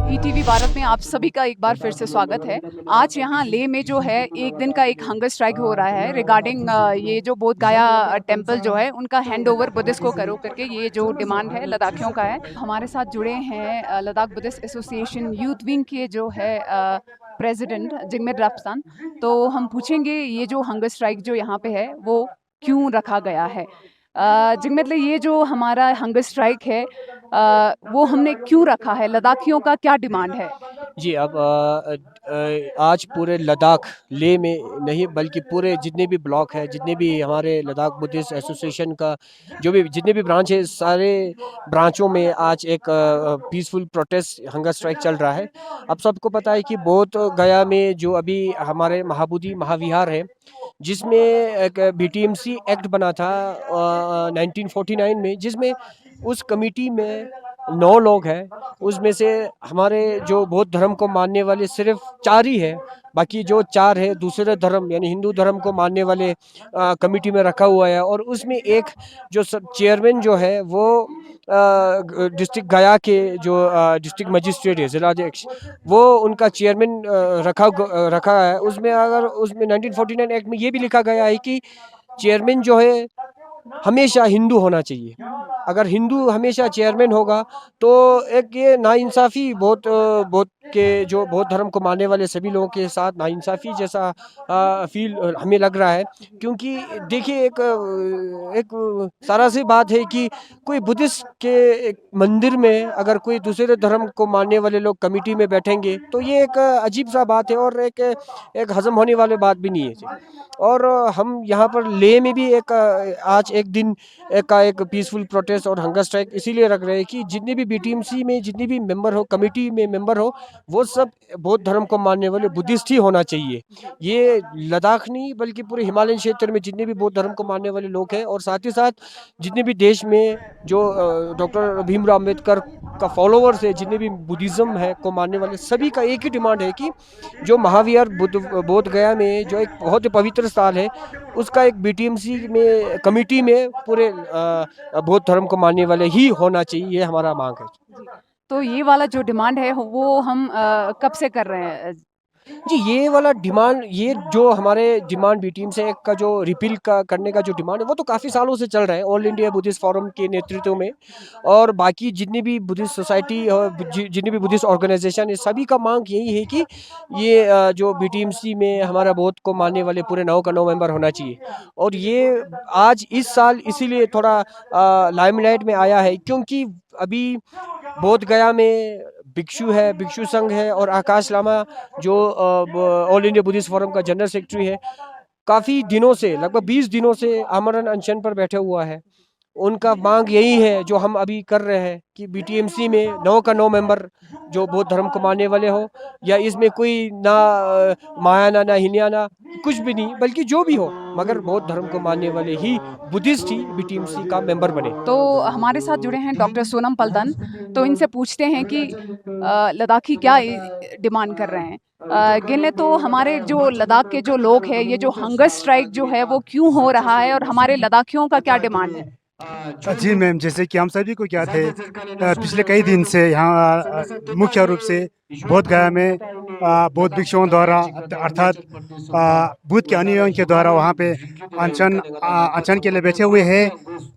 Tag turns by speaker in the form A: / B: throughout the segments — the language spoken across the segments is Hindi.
A: ईटीवी भारत में आप सभी का एक बार फिर से स्वागत है। आज यहाँ लेह में जो है एक दिन का एक हंगर स्ट्राइक हो रहा है रिगार्डिंग ये जो बोध गया टेम्पल जो है उनका हैंडओवर बुद्धिस्ट को करो करके ये जो डिमांड है लद्दाखियों का है। हमारे साथ जुड़े हैं Ladakh Buddhist association youth wing के जो है प्रेसिडेंट जिगमेद राब्सान। तो हम पूछेंगे ये जो हंगर स्ट्राइक जो यहाँ पे है वो क्यों रखा गया है। जिगमेद, ये जो हमारा हंगर स्ट्राइक है वो हमने क्यों रखा है, लद्दाखियों का क्या डिमांड है?
B: जी, अब आज पूरे लद्दाख लेह में नहीं बल्कि पूरे जितने भी ब्लॉक हैं, जितने भी हमारे लद्दाख बुद्धिस्ट एसोसिएशन का जो भी जितने भी ब्रांच है, सारे ब्रांचों में आज एक पीसफुल प्रोटेस्ट हंगर स्ट्राइक चल रहा है। अब सबको पता है कि बोध गया में जो अभी हमारे महाबोधि महाविहार है, जिसमें एक बीटीएमसी एक्ट बना था 1949 में, जिसमें उस कमेटी में 9 लोग हैं। उसमें से हमारे जो बौद्ध धर्म को मानने वाले सिर्फ 4 ही है, बाकी जो 4 है दूसरे धर्म यानी हिंदू धर्म को मानने वाले कमेटी में रखा हुआ है। और उसमें एक जो चेयरमैन जो है वो डिस्ट्रिक्ट गया के जो डिस्ट्रिक्ट मजिस्ट्रेट है, जिलाध्यक्ष, वो उनका चेयरमैन रखा है। उसमें अगर उसमें 1949 एक्ट में ये भी लिखा गया है कि चेयरमैन जो है हमेशा हिंदू होना चाहिए। अगर हिंदू हमेशा चेयरमैन होगा तो एक ये नाइंसाफ़ी बहुत बहुत के जो बौद्ध धर्म को मानने वाले सभी लोगों के साथ नाइंसाफ़ी जैसा फील हमें लग रहा है। क्योंकि देखिए एक सारा सी बात है कि कोई बुद्धिस्ट के एक मंदिर में अगर कोई दूसरे धर्म को मानने वाले लोग कमेटी में बैठेंगे तो ये एक अजीब सा बात है और एक हजम होने वाली बात भी नहीं है। और हम यहाँ पर लेह में भी आज एक दिन का एक पीसफुल प्रोटेस्ट और हंगर स्ट्राइक इसीलिए रख रहे हैं कि जितने भी बीटीएमसी में जितने भी मेंबर हो, कमेटी में मेंबर हो, वो सब बौद्ध धर्म को मानने वाले बुद्धिस्ट ही होना चाहिए। ये लद्दाख नहीं बल्कि पूरे हिमालयन क्षेत्र में जितने भी बौद्ध धर्म को मानने वाले लोग हैं और साथ ही साथ जितने भी देश में जो डॉक्टर भीमराव अम्बेडकर का फॉलोवर्स है, जितने भी बुद्धिज़्म है को मानने वाले सभी का एक ही डिमांड है कि जो महाविहार बोध गया में जो एक बहुत ही पवित्र स्थल है, उसका एक बीटीएमसी में कमेटी में पूरे बौद्ध धर्म को मानने वाले ही होना चाहिए, ये हमारा मांग है।
A: तो ये वाला जो डिमांड है वो हम कब से कर रहे हैं?
B: जी, ये वाला डिमांड, ये जो हमारे डिमांड बीटीएम से का जो रिपील का करने का जो डिमांड है वो तो काफ़ी सालों से चल रहा है ऑल इंडिया बुद्धिस्ट फोरम के नेतृत्व में। और बाकी जितनी भी बुद्धिस्ट सोसाइटी और जितनी भी बुद्धिस्ट ऑर्गेनाइजेशन है, सभी का मांग यही है कि ये जो बीटीएमसी में हमारा बौद्ध को मानने वाले पूरे 9 का 9 मेंबर होना चाहिए। और ये आज इस साल इसीलिए थोड़ा लाइमलाइट में आया है क्योंकि अभी बोध गया में भिक्षु है, भिक्षु संघ है और आकाश लामा जो ऑल इंडिया बुद्धिस्ट फोरम का जनरल सेक्रेटरी है, काफ़ी दिनों से लगभग 20 दिनों से आमरण अनशन पर बैठे हुआ है। उनका मांग यही है जो हम अभी कर रहे हैं कि बीटीएमसी में 9 का 9 मेंबर जो बौद्ध धर्म को मानने वाले हो, या इसमें कोई ना महायाना ना हिनयाना कुछ भी नहीं बल्कि जो भी हो, मगर बौद्ध धर्म को मानने वाले ही बुद्धिस्ट ही बीटीएमसी का मेंबर बने।
A: तो हमारे साथ जुड़े हैं डॉक्टर सोनम पल्तन। तो इनसे पूछते हैं कि लद्दाखी क्या डिमांड कर रहे हैं। गिनले तो हमारे जो लद्दाख के जो लोग हैं, ये जो हंगर स्ट्राइक जो है वो क्यों हो रहा है और हमारे लद्दाखियों का क्या डिमांड है?
C: जी मैम, जैसे कि हम सभी को ज्ञात है, पिछले कई दिन से यहाँ मुख्य रूप से बोध गया में बौद्ध भिक्षुओं द्वारा अर्थात बुद्ध के अनुयायियों के द्वारा वहाँ पे अनशन के लिए बैठे हुए हैं।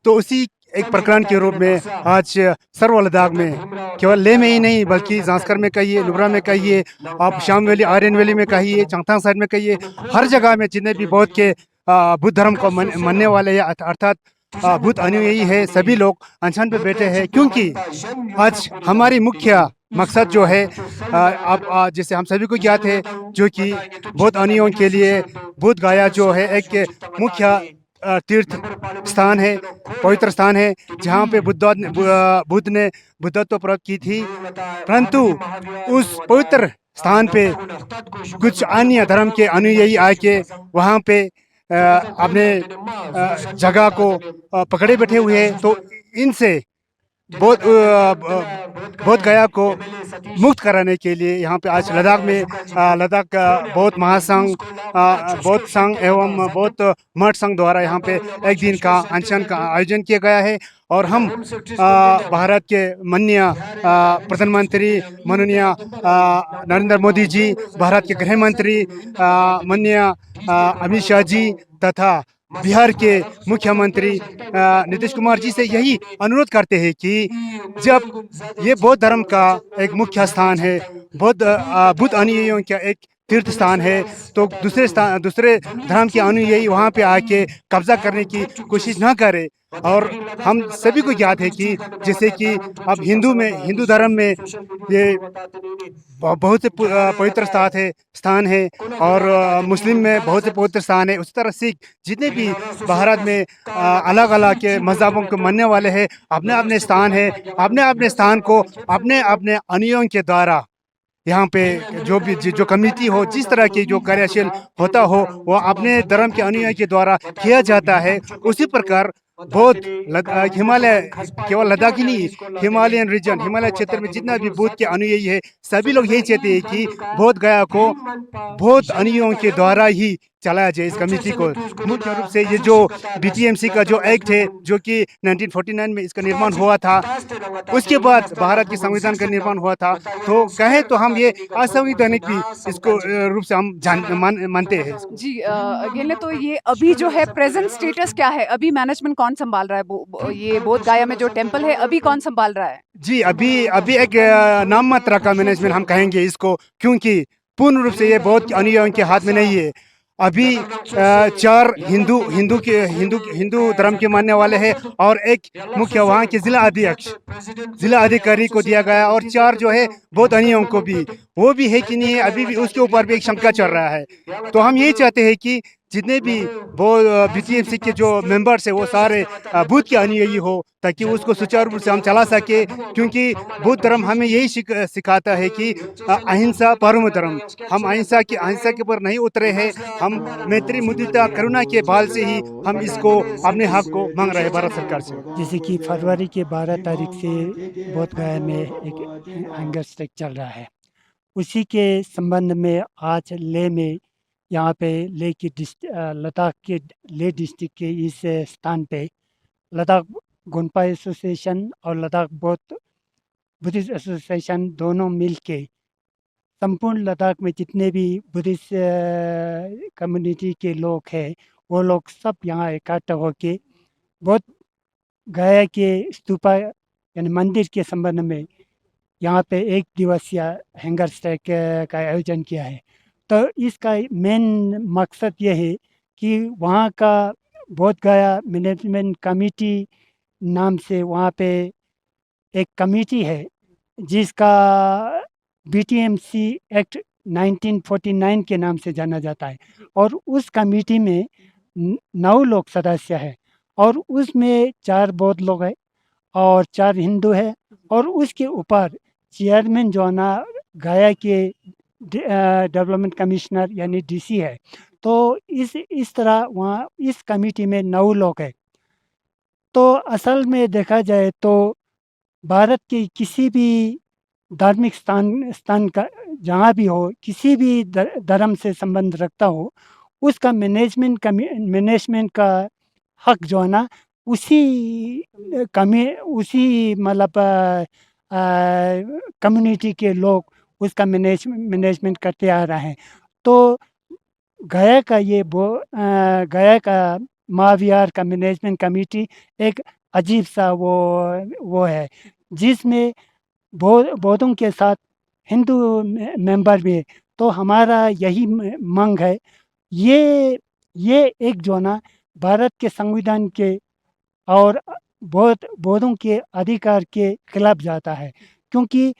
C: तो उसी एक प्रकरण के रूप में आज सर्व लद्दाख में, केवल लेह में ही नहीं बल्कि जांस्कर में कहिए, नुब्रा में कहिए, आप शाम वैली, आर्यन वैली में कहिए, चांगथांग साइड में कहिए, हर जगह में जितने भी बौद्ध के बुद्ध धर्म को मानने वाले अर्थात बुद्ध अनुयायी है, सभी लोग अनशन पे बैठे हैं। क्योंकि आज हमारी मुख्य मकसद जो है, अब जैसे हम सभी को ज्ञात है, जो कि बौद्ध अनुयायियों के लिए बोध गया जो है एक मुख्य तीर्थ स्थान है, पवित्र स्थान है, जहाँ पे बुद्ध ने बुद्धत्व प्राप्त की थी। परंतु उस पवित्र स्थान पे कुछ अन्य धर्म के अनुयायी आके वहाँ पे अपने जगह को पकड़े बैठे हुए हैं। तो इनसे बोध गया को मुक्त कराने के लिए यहाँ पे आज लद्दाख में लद्दाख का बौद्ध महासंघ बौद्ध संघ एवं बौद्ध मठ संघ द्वारा यहाँ पे एक दिन का अनशन का आयोजन किया गया है। और हम भारत के माननीय प्रधानमंत्री माननीय नरेंद्र मोदी जी, भारत के गृह मंत्री माननीय अमित शाह जी तथा बिहार के मुख्यमंत्री नीतीश कुमार जी से यही अनुरोध करते हैं कि जब ये बौद्ध धर्म का एक मुख्य स्थान है, बुद्ध अनुयायियों का एक तीर्थ स्थान है, तो दूसरे धर्म के अनुयायी वहाँ पे आके कब्जा करने की कोशिश ना करें। और हम सभी को याद है कि जैसे कि अब हिंदू धर्म में ये बहुत से पवित्र स्थान है और मुस्लिम में बहुत से पवित्र स्थान है। उसी तरह सिख जितने भी भारत में अलग अलग के मज़हबों को मानने वाले हैं, अपने अपने स्थान है, अपने अपने स्थान को अपने अपने अनुयायियों के द्वारा यहाँ पे जो कम्युनिटी हो, जिस तरह की जो कार्यशील होता हो, वो अपने धर्म के अनुयायी के द्वारा किया जाता है। उसी प्रकार हिमालय केवल लद्दाख ही नहीं, हिमालयन रीजन, हिमालय क्षेत्र में जितना भी बौद्ध के अनुयायी है, सभी लोग यही चाहते हैं कि बोध गया को बौद्ध अनुयायियों के द्वारा ही चलाया जाए। इस कमेटी को मुख्य रूप से ये जो बीटीएमसी का जो एक्ट है, जो कि 1949 में इसका निर्माण हुआ था, उसके बाद भारत के संविधान का निर्माण हुआ था, तो कहें तो हम ये असंवैधानिक भी इसको रूप से हम मानते हैं।
A: जी अकेले तो ये अभी जो है प्रेजेंट स्टेटस क्या है, अभी मैनेजमेंट कौन संभाल रहा है? ये बोध गया में जो टेम्पल है अभी कौन संभाल रहा है?
C: जी अभी एक नाम मात्र का मैनेजमेंट हम कहेंगे इसको, क्योंकि पूर्ण रूप से ये बौद्ध अनुयायियों के हाथ में नहीं है। अभी 4 हिंदू धर्म के मानने वाले हैं और एक मुख्य वहाँ के जिला अधिकारी को दिया गया, और 4 जो है बौद्ध अनुयायियों को भी, वो भी है कि नहीं है अभी भी उसके ऊपर भी एक शंका चल रहा है। तो हम यही चाहते हैं कि जितने भी वो बीटीएमसी के जो मेंबर्स है वो सारे बुद्ध के अनुयायी हो, ताकि उसको सुचारू रूप से हम चला सके, क्योंकि बुद्ध धर्म हमें यही सिखाता है कि अहिंसा परम धर्म। हम अहिंसा के ऊपर नहीं उतरे हैं, हम मैत्री मुदिता करुणा के बाल से ही हम इसको अपने हक को मांग रहे हैं भारत सरकार से।
D: जैसे कि फरवरी के 12 तारीख से बोध गया में एक हंगर स्ट्राइक चल रहा है, उसी के संबंध में आज ले में यहाँ पे लद्दाख के ले डिस्ट्रिक्ट के इस स्थान पे लद्दाख गोन्पा एसोसिएशन और लद्दाख बुद्धिस्ट एसोसिएशन दोनों मिल के संपूर्ण लद्दाख में जितने भी बुद्धिस्ट कम्युनिटी के लोग हैं, वो लोग सब यहाँ इकट्ठा होके बोध गया के स्तूपा यानी मंदिर के संबंध में यहाँ पे 1 दिवसीय हैंगर स्ट्राइक का आयोजन किया है। तो इसका मेन मकसद ये है कि वहाँ का बोध गया मैनेजमेंट कमेटी नाम से वहाँ पे एक कमेटी है जिसका बीटीएमसी एक्ट 1949 के नाम से जाना जाता है, और उस कमेटी में 9 लोग सदस्य हैं, और उसमें 4 बौद्ध लोग हैं और 4 हिंदू है, और उसके ऊपर चेयरमैन जो है ना गया के डेवलपमेंट कमिश्नर यानी डीसी है। तो इस तरह वहाँ इस कमेटी में 9 लोग हैं। तो असल में देखा जाए तो भारत के किसी भी धार्मिक स्थान का जहाँ भी हो, किसी भी धर्म से संबंध रखता हो, उसका मैनेजमेंट का हक जो है ना उसी मतलब कम्युनिटी के लोग उसका मैनेजमेंट करते आ रहे हैं। तो गया का महाविहार का मैनेजमेंट कमेटी एक अजीब सा वो है, जिसमें बौद्धों के साथ हिंदू मेंबर भी है। तो हमारा यही मांग है, ये एक जो ना भारत के संविधान के और बौद्धों के अधिकार के खिलाफ जाता है, क्योंकि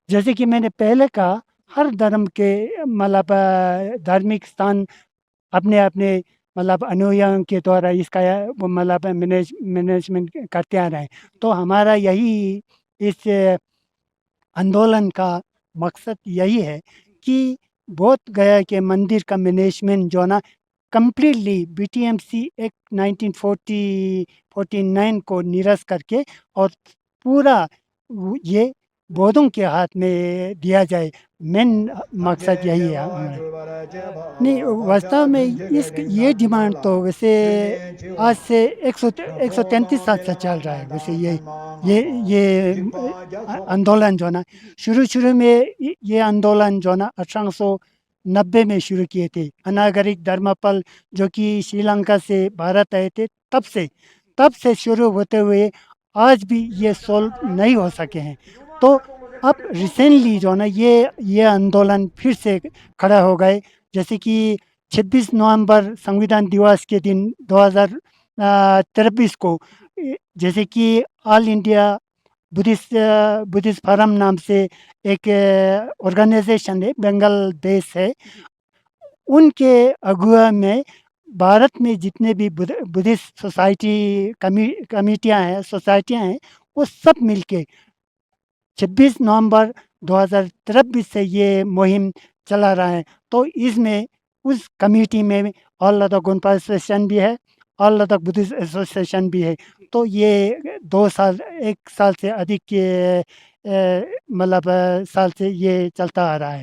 D: जैसे कि मैंने पहले कहा, हर धर्म के मतलब धार्मिक स्थान अपने मतलब अनुयायियों के द्वारा इसका मतलब मैनेजमेंट करते आ रहे हैं। तो हमारा यही इस आंदोलन का मकसद यही है कि बोध गया के मंदिर का मैनेजमेंट जो ना कम्प्लीटली बीटीएमसी एक्ट 1949 को निरस्त करके और पूरा ये बौद्धों के हाथ में दिया जाए, मेन मकसद यही है हमारा। नहीं, वास्तव में ये डिमांड तो वैसे आज से 133 साल से चल रहा है। वैसे ये आंदोलन जो है ना, शुरू में ये आंदोलन जो है ना 1890 में शुरू किए थे। अनागरिक धर्मपाल जो कि श्रीलंका से भारत आए थे, तब से शुरू होते हुए आज भी ये सॉल्व नहीं हो सके हैं। तो अब रिसेंटली जो है ना ये आंदोलन फिर से खड़ा हो गए, जैसे कि 26 नवंबर संविधान दिवस के दिन 2023 को जैसे कि ऑल इंडिया बुद्धिस्ट फोरम नाम से एक ऑर्गेनाइजेशन है, बंगाल देश है, उनके अगुवा में भारत में जितने भी बुद्धिस्ट सोसाइटी कमेटियाँ हैं, सोसाइटियाँ हैं, वो सब मिलके 26 नवंबर 2023 से ये मुहिम चला रहा है। तो इसमें उस कमेटी में ऑल लद्दाख गोंडपा एसोसिएशन भी है, ऑल लद्दाख बुद्धिस्ट एसोसिएशन भी है। तो ये 1 साल से अधिक के मतलब साल से ये चलता आ रहा है।